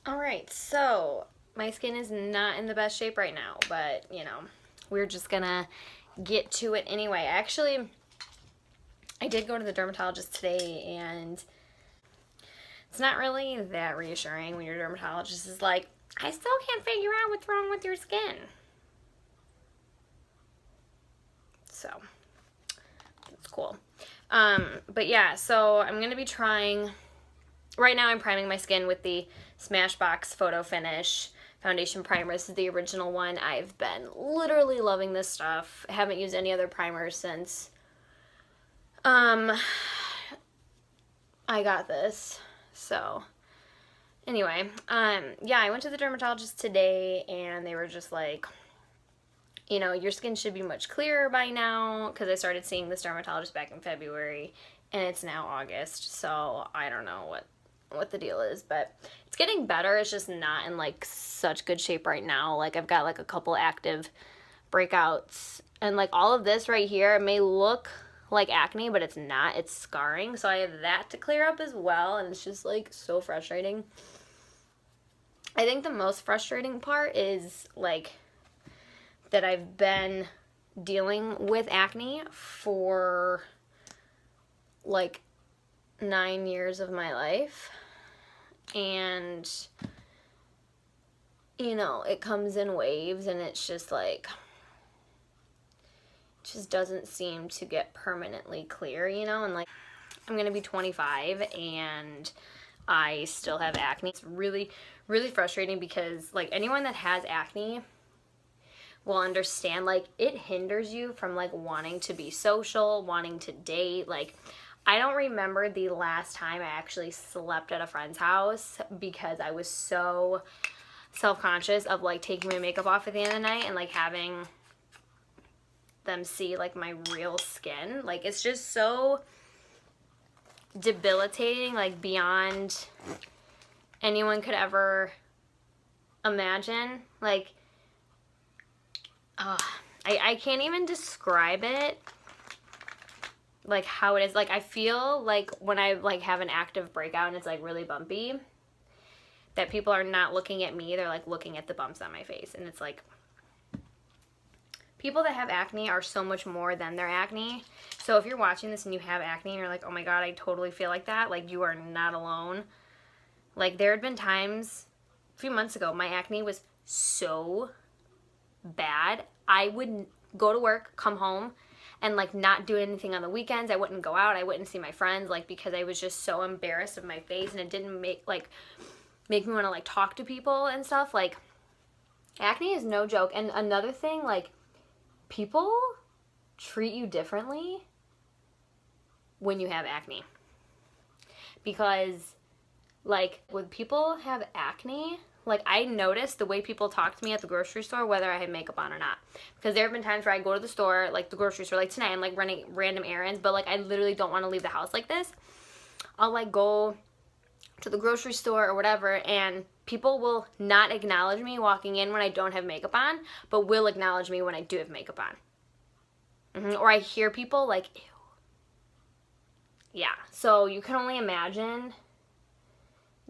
Alright, so my skin is not in the best shape right now, but we're just gonna get to it anyway. Actually, I did go to the dermatologist today, and it's not really that reassuring when your dermatologist is like, I still can't figure out what's wrong with your skin. So, that's cool. But yeah, so I'm gonna be trying. Right now I'm priming my skin with the Smashbox Photo Finish Foundation Primer. This is the original one. I've been literally loving this stuff. I haven't used any other primers since I got this. So anyway, yeah, I went to the dermatologist today and they were just like, your skin should be much clearer by now, because I started seeing this dermatologist back in February and it's now August. So I don't know what the deal is, but it's getting better. It's just not in like such good shape right now. Like I've got like a couple active breakouts, and like all of this right here, it may look like acne, but it's not. It's scarring. So I have that to clear up as well, and it's just like so frustrating. I think the most frustrating part is like that I've been dealing with acne for like 9 years of my life, and it comes in waves, and it's just like, it just doesn't seem to get permanently clear, and like, I'm gonna be 25 and I still have acne. It's really, really frustrating, because like anyone that has acne will understand, like, it hinders you from like wanting to be social, wanting to date. Like, I don't remember the last time I actually slept at a friend's house, because I was so self-conscious of like taking my makeup off at the end of the night and like having them see like my real skin. Like, it's just so debilitating, like beyond anyone could ever imagine. Like, I can't even describe it, like how it is. Like, I feel like when I like have an active breakout and it's like really bumpy, that people are not looking at me, they're like looking at the bumps on my face. And it's like, people that have acne are so much more than their acne. So if you're watching this and you have acne and you're like, oh my god, I totally feel like that, like, you are not alone. Like, there had been times a few months ago, my acne was so bad. I would go to work, come home, and like not do anything on the weekends. I wouldn't go out. I wouldn't see my friends, like, because I was just so embarrassed of my face, and it didn't make me want to like talk to people and stuff. Like, acne is no joke. And another thing, like, people treat you differently when you have acne, because like when people have acne, like, I notice the way people talk to me at the grocery store, whether I have makeup on or not. Because there have been times where I go to the store, like the grocery store, like tonight I'm like running random errands, but like I literally don't want to leave the house like this. I'll like go to the grocery store or whatever, and people will not acknowledge me walking in when I don't have makeup on, but will acknowledge me when I do have makeup on. Or I hear people like, ew. Yeah, so you can only imagine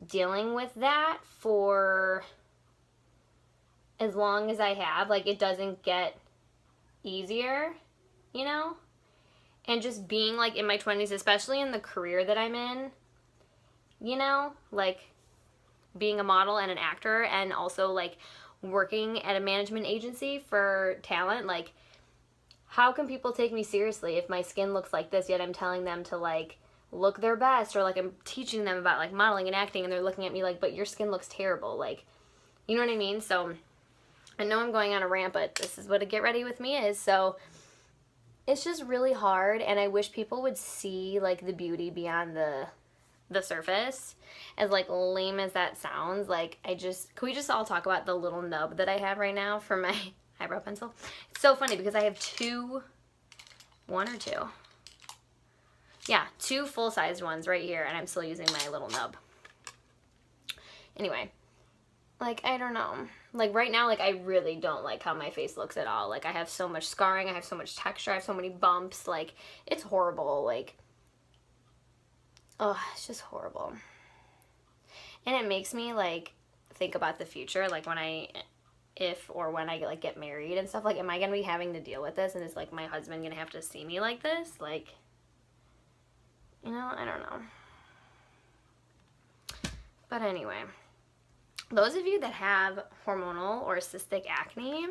dealing with that for as long as I have. Like, it doesn't get easier, you know? And just being like in my 20s, especially in the career that I'm in, like being a model and an actor, and also like working at a management agency for talent, like, how can people take me seriously if my skin looks like this, yet I'm telling them to like look their best, or like I'm teaching them about like modeling and acting, and they're looking at me like, but your skin looks terrible. Like, you know what I mean? So I know I'm going on a rant, but this is what a get ready with me is. So it's just really hard, and I wish people would see like the beauty beyond the surface. As like lame as that sounds, like, can we just all talk about the little nub that I have right now for my eyebrow pencil? It's so funny because I have one or two. Yeah, two full-sized ones right here, and I'm still using my little nub. Anyway, like, I don't know. Like, right now, like, I really don't like how my face looks at all. Like, I have so much scarring, I have so much texture, I have so many bumps. Like, it's horrible. Like, oh, it's just horrible. And it makes me, like, think about the future, like when if or when I like get married and stuff, like am I gonna be having to deal with this, and is like my husband gonna have to see me like this? Like, you know, I don't know. But anyway, those of you that have hormonal or cystic acne,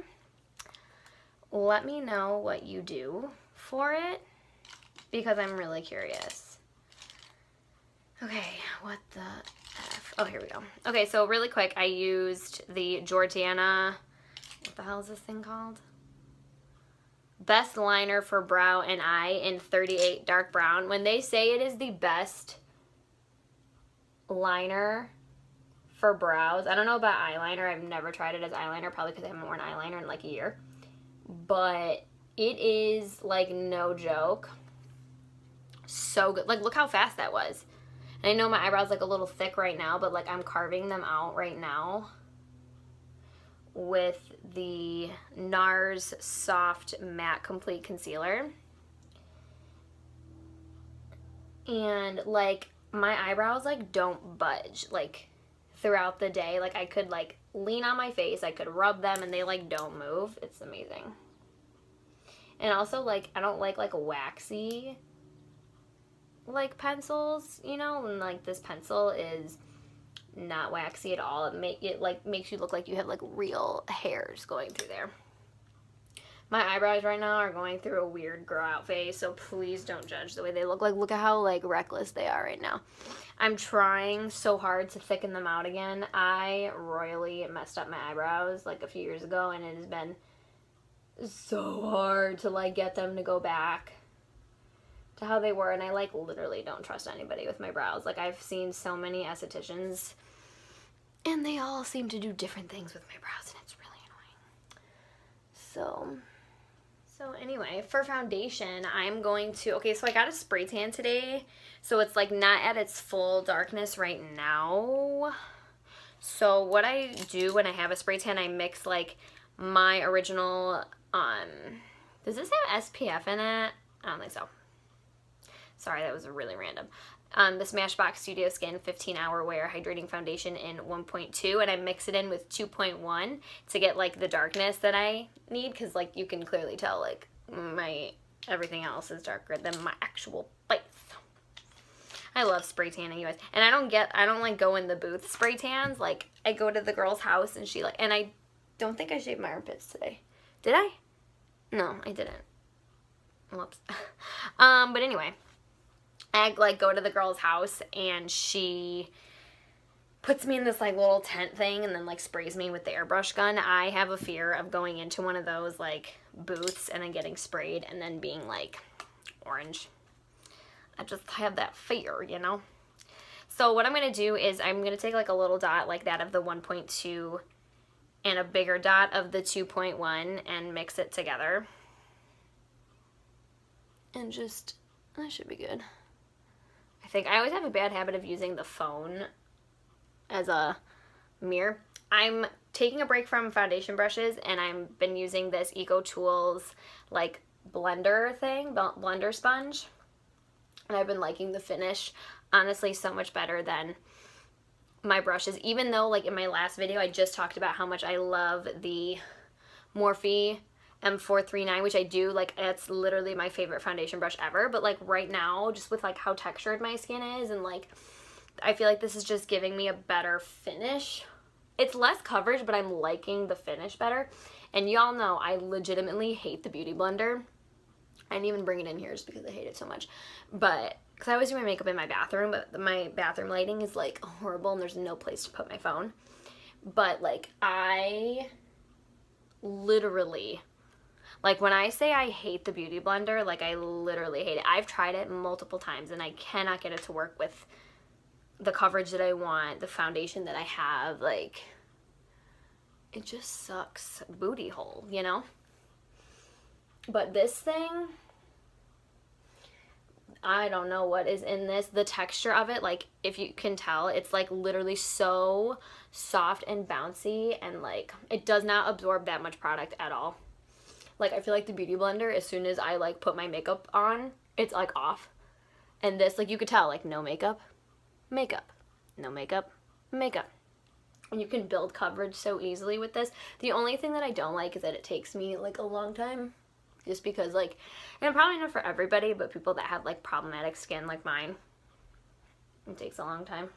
let me know what you do for it, because I'm really curious. Okay, what the F? Oh, here we go. Okay, so really quick, I used the Jordana, what the hell is this thing called? Best Liner for Brow and Eye in 38 Dark Brown. When they say it is the best liner for brows, I don't know about eyeliner. I've never tried it as eyeliner, probably because I haven't worn eyeliner in like a year. But it is like no joke. So good. Like, look how fast that was. And I know my eyebrows like a little thick right now, but like I'm carving them out right now with the NARS Soft Matte Complete Concealer. And like my eyebrows like don't budge like throughout the day. Like I could like lean on my face, I could rub them, and they like don't move. It's amazing. And also like I don't like waxy like pencils, you know, and like this pencil is not waxy at all. It makes you look like you have like real hairs going through there. My eyebrows right now are going through a weird grow out phase, so please don't judge the way they look. Like, look at how like reckless they are right now. I'm trying so hard to thicken them out again. I royally messed up my eyebrows like a few years ago, and it has been so hard to like get them to go back to how they were. And I like literally don't trust anybody with my brows. Like, I've seen so many estheticians and they all seem to do different things with my brows, and it's really annoying. So anyway, for foundation, I'm going to, okay, so I got a spray tan today, so it's like not at its full darkness right now. So what I do when I have a spray tan, I mix like my original, does this have SPF in it? I don't think so. Sorry, that was really random. The Smashbox Studio Skin 15-Hour Wear Hydrating Foundation in 1.2, and I mix it in with 2.1 to get like the darkness that I need, because like you can clearly tell like my everything else is darker than my actual face. I love spray tanning, you guys. And I don't like go in the booth spray tans. Like I go to the girl's house and she like, and I don't think I shaved my armpits today. Did I? No, I didn't. Whoops. But anyway, I like go to the girl's house and she puts me in this like little tent thing and then like sprays me with the airbrush gun. I have a fear of going into one of those like booths and then getting sprayed and then being like orange. I just have that fear, you know? So what I'm going to do is I'm going to take like a little dot like that of the 1.2 and a bigger dot of the 2.1 and mix it together. And just, that should be good. I think I always have a bad habit of using the phone as a mirror. I'm taking a break from foundation brushes and I've been using this EcoTools like blender thing, blender sponge. And I've been liking the finish, honestly, so much better than my brushes. Even though, like, in my last video, I just talked about how much I love the Morphe M439, which I do. Like, it's literally my favorite foundation brush ever. But, like, right now, just with, like, how textured my skin is and, like, I feel like this is just giving me a better finish. It's less coverage, but I'm liking the finish better. And y'all know I legitimately hate the Beauty Blender. I didn't even bring it in here just because I hate it so much. But, because I always do my makeup in my bathroom, but my bathroom lighting is, like, horrible and there's no place to put my phone. But, like, I literally, like, when I say I hate the Beauty Blender, like, I literally hate it. I've tried it multiple times and I cannot get it to work with the coverage that I want, the foundation that I have. Like, it just sucks booty hole, you know? But this thing, I don't know what is in this. The texture of it, like, if you can tell, it's, like, literally so soft and bouncy, and, like, it does not absorb that much product at all. Like, I feel like the Beauty Blender, as soon as I, like, put my makeup on, it's, like, off. And this, like, you could tell, like, no makeup, makeup, no makeup, makeup. And you can build coverage so easily with this. The only thing that I don't like is that it takes me like a long time. Just because like, and probably not for everybody, but people that have like problematic skin like mine, it takes a long time.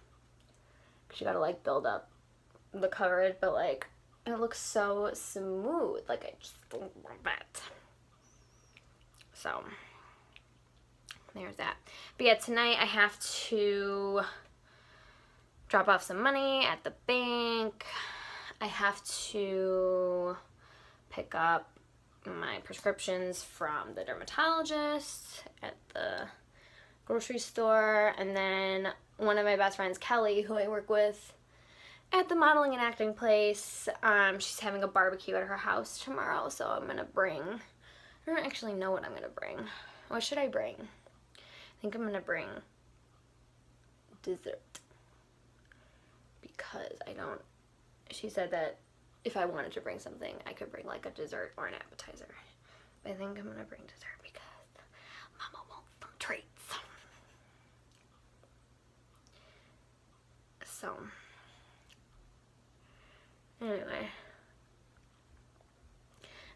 Because you gotta like build up the coverage, but like, it looks so smooth. Like, I just love it. So, there's that. But yeah, tonight I have to drop off some money at the bank. I have to pick up my prescriptions from the dermatologist at the grocery store. And then one of my best friends, Kelly, who I work with at the modeling and acting place, she's having a barbecue at her house tomorrow. So I'm going to bring, I don't actually know what I'm going to bring. What should I bring? I think I'm going to bring dessert. Because I don't, she said that if I wanted to bring something, I could bring like a dessert or an appetizer. But I think I'm going to bring dessert because Mama wants some treats. So, anyway.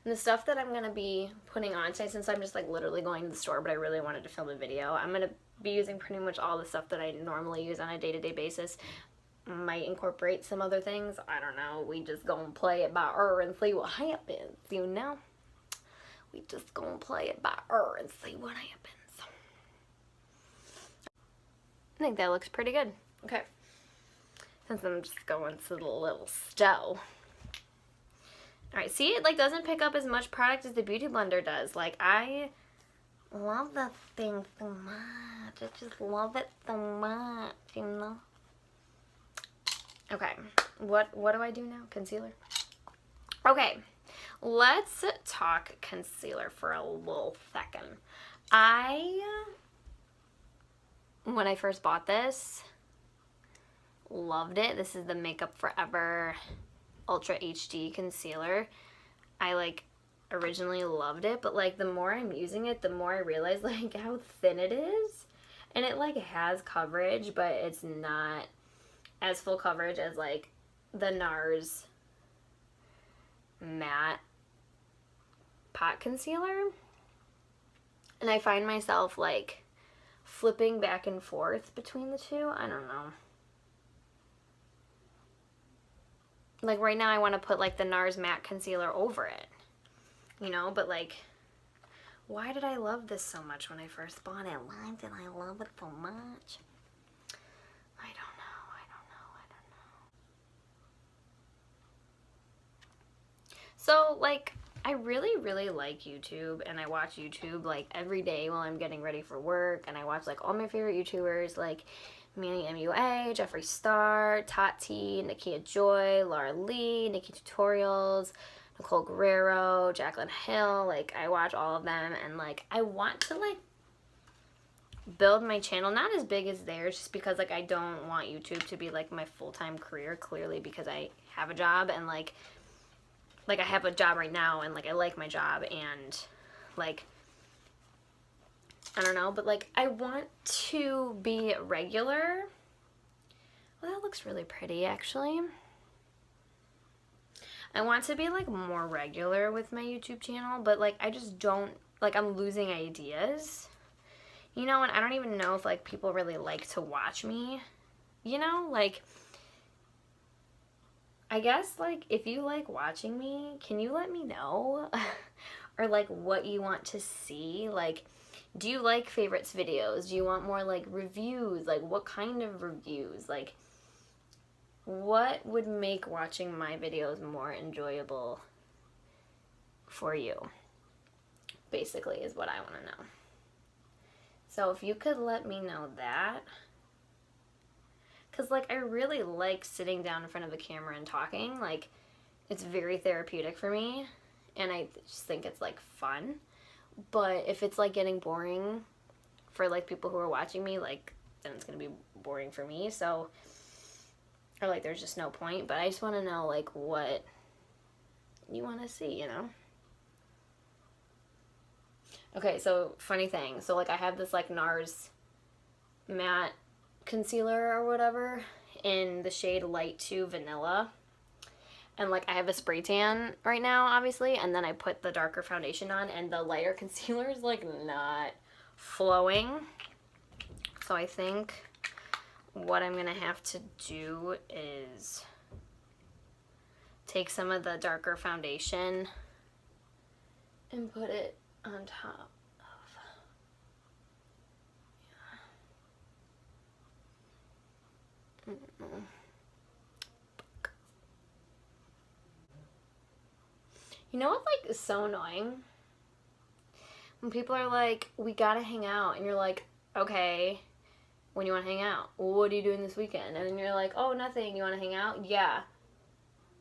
And the stuff that I'm going to be putting on today, since I'm just like literally going to the store, but I really wanted to film a video, I'm going to be using pretty much all the stuff that I normally use on a day-to-day basis. Might incorporate some other things. I don't know. We just gonna play it by ear and see what happens, you know? We just gonna play it by ear and see what happens. I think that looks pretty good. Okay. Since I'm just going to the little stove. Alright, see, it like doesn't pick up as much product as the Beauty Blender does. Like, I love that thing so much. I just love it so much, you know? Okay, what do I do now? Concealer? Okay, let's talk concealer for a little second. When I first bought this, loved it. This is the Makeup Forever Ultra HD Concealer. I like originally loved it, but like the more I'm using it, the more I realize like how thin it is. And it like has coverage, but it's not as full coverage as like the NARS matte pot concealer. And I find myself like flipping back and forth between the two. I don't know. Like right now I want to put like the NARS matte concealer over it, you know, but like, why did I love this so much when I first bought it? Why did I love it so much? I don't know. So, like, I really like YouTube, and I watch YouTube, like, every day while I'm getting ready for work, and I watch, like, all my favorite YouTubers, like, Manny MUA, Jeffree Star, Tati, Nakia Joy, Laura Lee, Nikki Tutorials, Nicole Guerrero, Jaclyn Hill. Like, I watch all of them, and, like, I want to, like, build my channel, not as big as theirs, just because, like, I don't want YouTube to be, like, my full-time career, clearly, because I have a job, and, like, I have a job right now, and, like, I like my job, and, like, I don't know, but, like, I want to be regular. Well, that looks really pretty, actually. I want to be, like, more regular with my YouTube channel, but, like, I just don't, like, I'm losing ideas, you know, and I don't even know if, like, people really like to watch me, you know, like, I guess, like, if you like watching me, can you let me know? Or, like, what you want to see? Like, do you like favorites videos? Do you want more, like, reviews? Like, what kind of reviews? Like, what would make watching my videos more enjoyable for you? Basically, is what I want to know. So, if you could let me know that. Because, like, I really like sitting down in front of the camera and talking. Like, it's very therapeutic for me. And I just think it's, like, fun. But if it's, like, getting boring for, like, people who are watching me, like, then it's going to be boring for me. So, or, like, there's just no point. But I just want to know, like, what you want to see, you know? Okay, so, funny thing. So, like, I have this, like, NARS matte concealer or whatever, in the shade Light 2 Vanilla. And, like, I have a spray tan right now, obviously, and then I put the darker foundation on, and the lighter concealer is, like, not flowing. So I think what I'm going to have to do is take some of the darker foundation and put it on top of, I don't know. You know what, like, is so annoying? When people are like, we gotta hang out, and you're like, okay, when you want to hang out? Well, what are you doing this weekend? And then you're like, oh, nothing, you want to hang out? Yeah.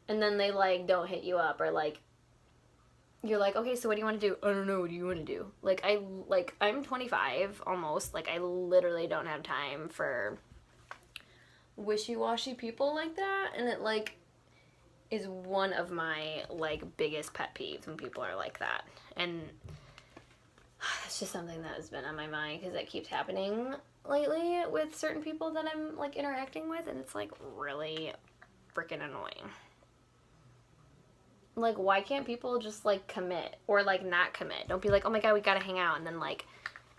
And then they, like, don't hit you up, or, like, you're like, okay, so what do you want to do? I don't know, what do you want to do? Like, I'm 25, almost, like, I literally don't have time for wishy-washy people like that, and it, like, is one of my, like, biggest pet peeves when people are like that. And it's just something that has been on my mind because that keeps happening lately with certain people that I'm, like, interacting with, and it's, like, really freaking annoying. Like, why can't people just, like, commit or, like, not commit? Don't be like, oh my god, we gotta hang out, and then, like,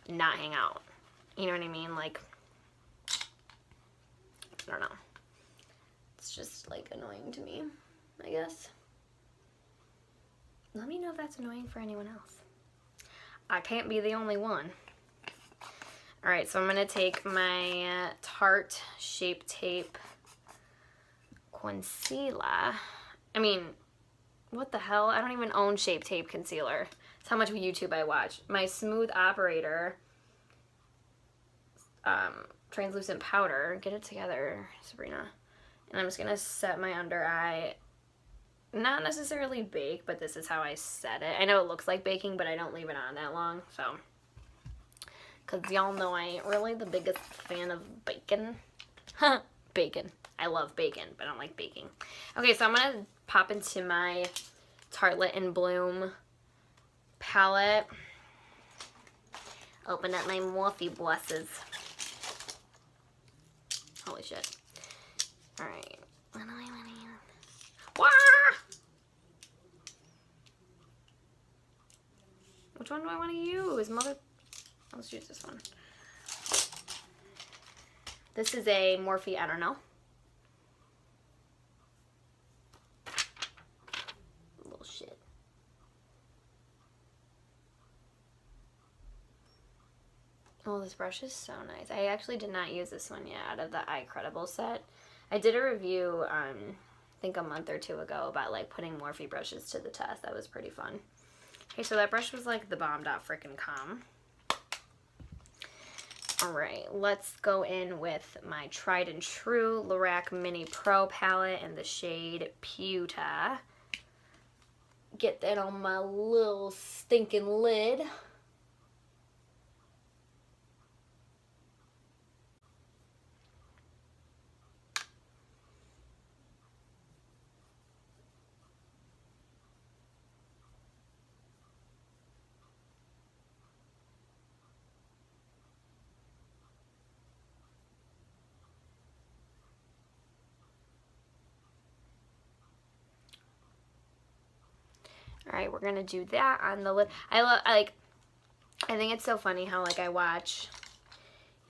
not hang out. You know what I mean? Like, I don't know. It's just, like, annoying to me, I guess. Let me know if that's annoying for anyone else. I can't be the only one. Alright, so I'm going to take my Tarte Shape Tape Concealer. I mean, what the hell? I don't even own Shape Tape Concealer. That's how much YouTube I watch. My Smooth Operator translucent powder. Get it together, Sabrina. And I'm just going to set my under eye. Not necessarily bake, but this is how I set it. I know it looks like baking, but I don't leave it on that long, so. Because y'all know I ain't really the biggest fan of bacon. Bacon. I love bacon, but I don't like baking. Okay, so I'm going to pop into my Tartelette in Bloom palette. Open up my Morphe Blesses. Holy shit. Alright. Wah! Which one do I want to use? Let's use this one. This is a Morphe, I don't know. Little shit. Oh, this brush is so nice. I actually did not use this one yet out of the iCredible set. I did a review, I think a month or two ago, about, like, putting Morphe brushes to the test. That was pretty fun. Okay, so that brush was, like, the bomb.frickin'com. Alright, let's go in with my tried and true Lorac Mini Pro palette in the shade Puta. Get that on my little stinking lid. Alright, we're gonna do that on the lid. I think it's so funny how, like, I watch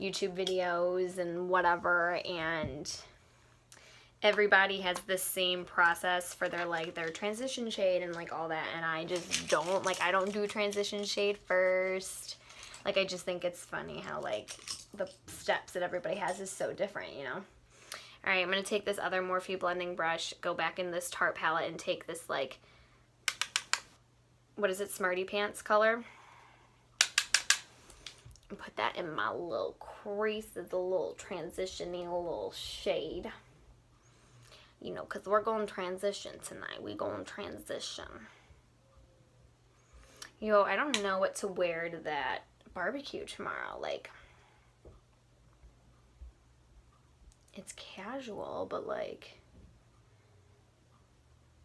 YouTube videos and whatever, and everybody has the same process for their, like, their transition shade and, like, all that, and I just don't. Like, I don't do transition shade first. Like, I just think it's funny how, like, the steps that everybody has is so different, you know? Alright, I'm gonna take this other Morphe blending brush, go back in this Tarte palette, and take this, like, what is it, Smarty Pants color, and put that in my little creases, a little transition-y little shade. You know, because we're going transition tonight. We going transition. Yo, I don't know what to wear to that barbecue tomorrow. Like, it's casual, but, like,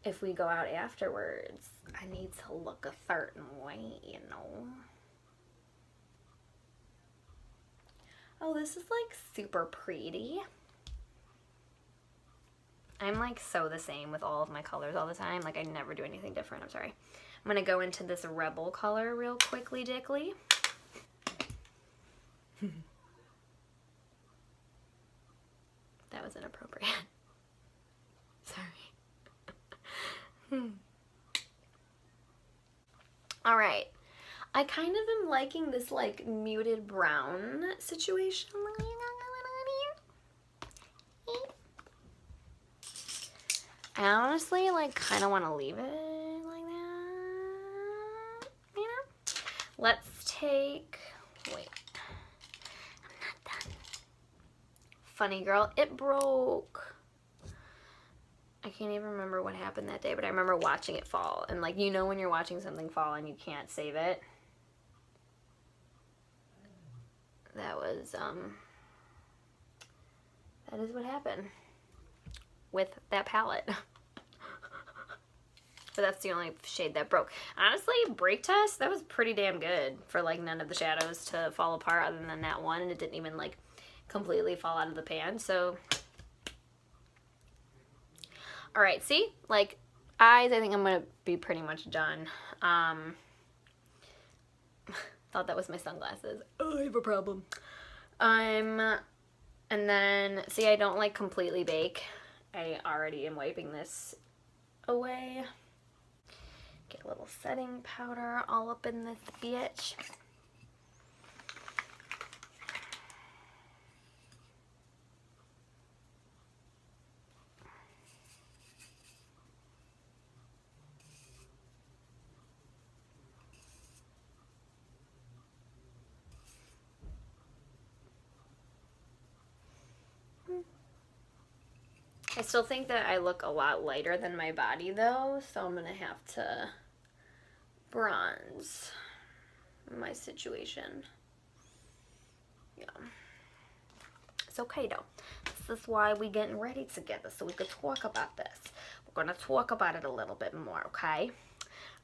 if we go out afterwards, I need to look a certain way, you know? Oh, this is, like, super pretty. I'm like so the same with all of my colors all the time. Like I never do anything different. I'm sorry. I'm gonna go into this Rebel color real quickly, dickly. That was inappropriate. Sorry. All right. I kind of am liking this like muted brown situation. I honestly like kind of want to leave it like that, you know? Let's take, wait, I'm not done. Funny girl, it broke. I can't even remember what happened that day, but I remember watching it fall. And like, you know when you're watching something fall and you can't save it? That was, that is what happened with that palette. But that's the only shade that broke. Honestly, break test, that was pretty damn good for like none of the shadows to fall apart other than that one, and it didn't even like completely fall out of the pan. So, all right, see, like eyes, I think I'm gonna be pretty much done. Thought that was my sunglasses. Oh, I have a problem. And then see, I don't like completely bake. I already am wiping this away. Get a little setting powder all up in this bitch. I still think that I look a lot lighter than my body though, so I'm gonna have to bronze my situation. Yeah. It's okay though. This is why we getting ready together, so we could talk about this. We're gonna talk about it a little bit more, okay?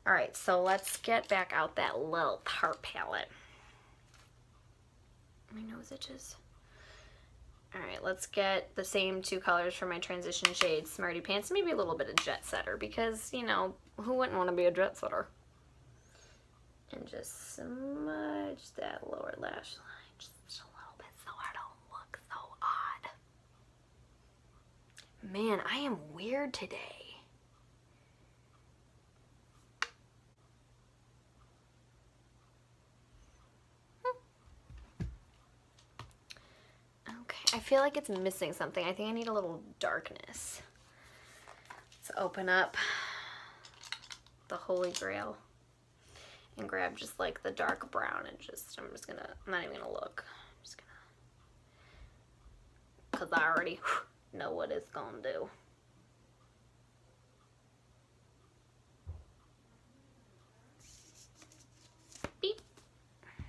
All right, so let's get back out that little Tarte palette. My nose itches. All right, let's get the same two colors for my transition shade Smarty Pants, maybe a little bit of Jet Setter, because, you know, who wouldn't want to be a jet setter? And just smudge that lower lash line just a little bit so I don't look so odd. Man, I am weird today. Okay, I feel like it's missing something. I think I need a little darkness. Let's open up the Holy Grail and grab just like the dark brown and just, I'm not even gonna look. I'm just gonna, cause I already know what it's gonna do. Beep.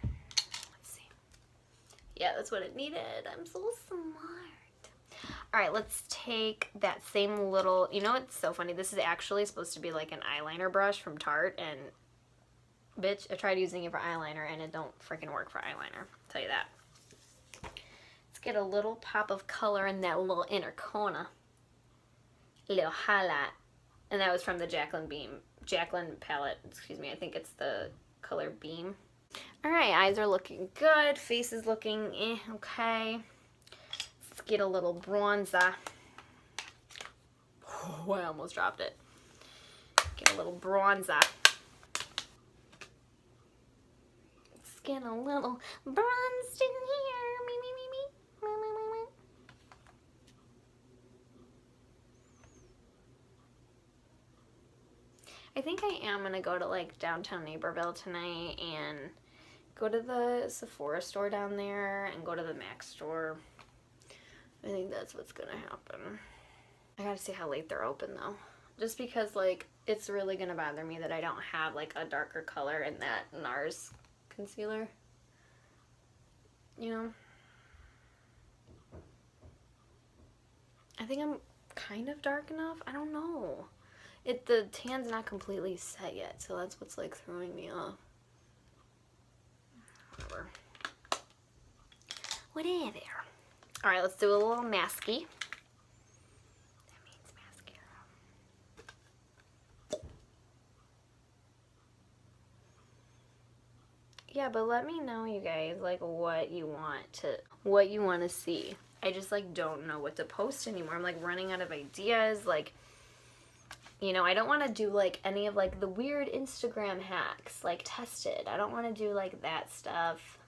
Let's see. Yeah, that's what it needed. I'm so smart. All right, let's take that same little, you know what's so funny? This is actually supposed to be like an eyeliner brush from Tarte, and bitch, I tried using it for eyeliner and it don't freaking work for eyeliner. I'll tell you that. Let's get a little pop of color in that little inner corner. A little highlight. And that was from the Jaclyn palette, excuse me. I think it's the color Beam. All right, eyes are looking good. Face is looking okay. Let's get a little bronzer. Oh, I almost dropped it. Get a little bronzer. Let's get a little bronzed in here. Me. I think I am gonna go to like downtown Naperville tonight and go to the Sephora store down there and go to the MAC store. I think that's what's gonna happen. I gotta see how late they're open though. Just because like it's really gonna bother me that I don't have like a darker color in that NARS concealer. You know? I think I'm kind of dark enough. I don't know. The tan's not completely set yet, so that's what's like throwing me off. Whatever. Alright, let's do a little masky. That means Yeah, but let me know, you guys, like, what you want to see. I just, like, don't know what to post anymore. I'm, like, running out of ideas. Like, you know, I don't want to do, like, any of, like, the weird Instagram hacks, like, tested. I don't want to do, like, that stuff.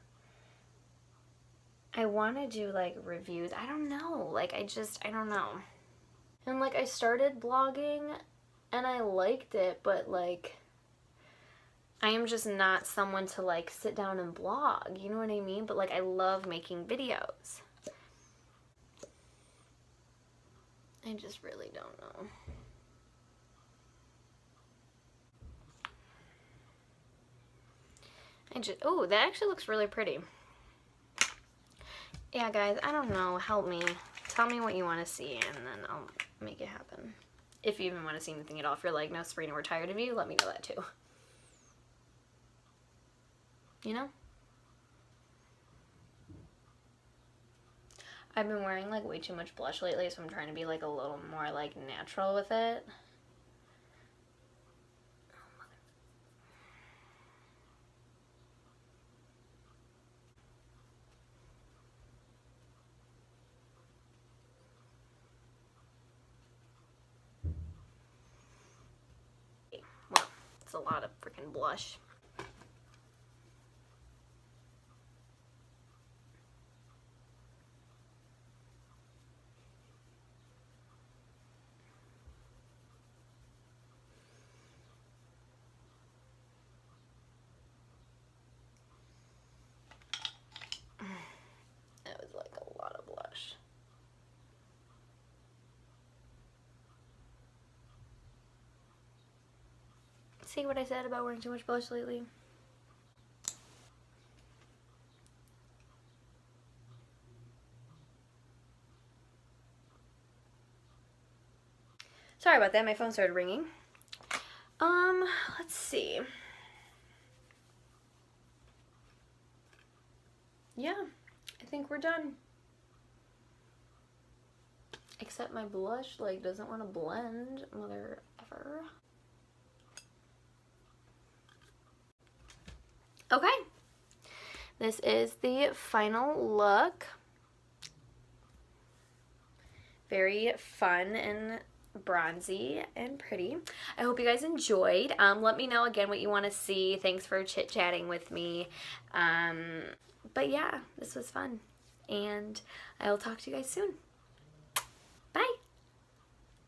I want to do, like, reviews. I don't know. Like, I don't know. And, like, I started blogging, and I liked it, but, like, I am just not someone to, like, sit down and blog. You know what I mean? But, like, I love making videos. I just really don't know. Oh, that actually looks really pretty. Yeah, guys, I don't know. Help me. Tell me what you want to see, and then I'll make it happen. If you even want to see anything at all. If you're like, no, Sabrina, we're tired of you, let me know that too. You know? I've been wearing, like, way too much blush lately, so I'm trying to be, like, a little more, like, natural with it. Well, it's a lot of freaking blush. That was, like, a lot of blush. See what I said about wearing too much blush lately? Sorry about that, my phone started ringing. Let's see. Yeah, I think we're done. Except my blush, like, doesn't want to blend, mother ever. Okay. This is the final look. Very fun and bronzy and pretty. I hope you guys enjoyed. Let me know again what you want to see. Thanks for chit-chatting with me. But yeah, this was fun. And I will talk to you guys soon.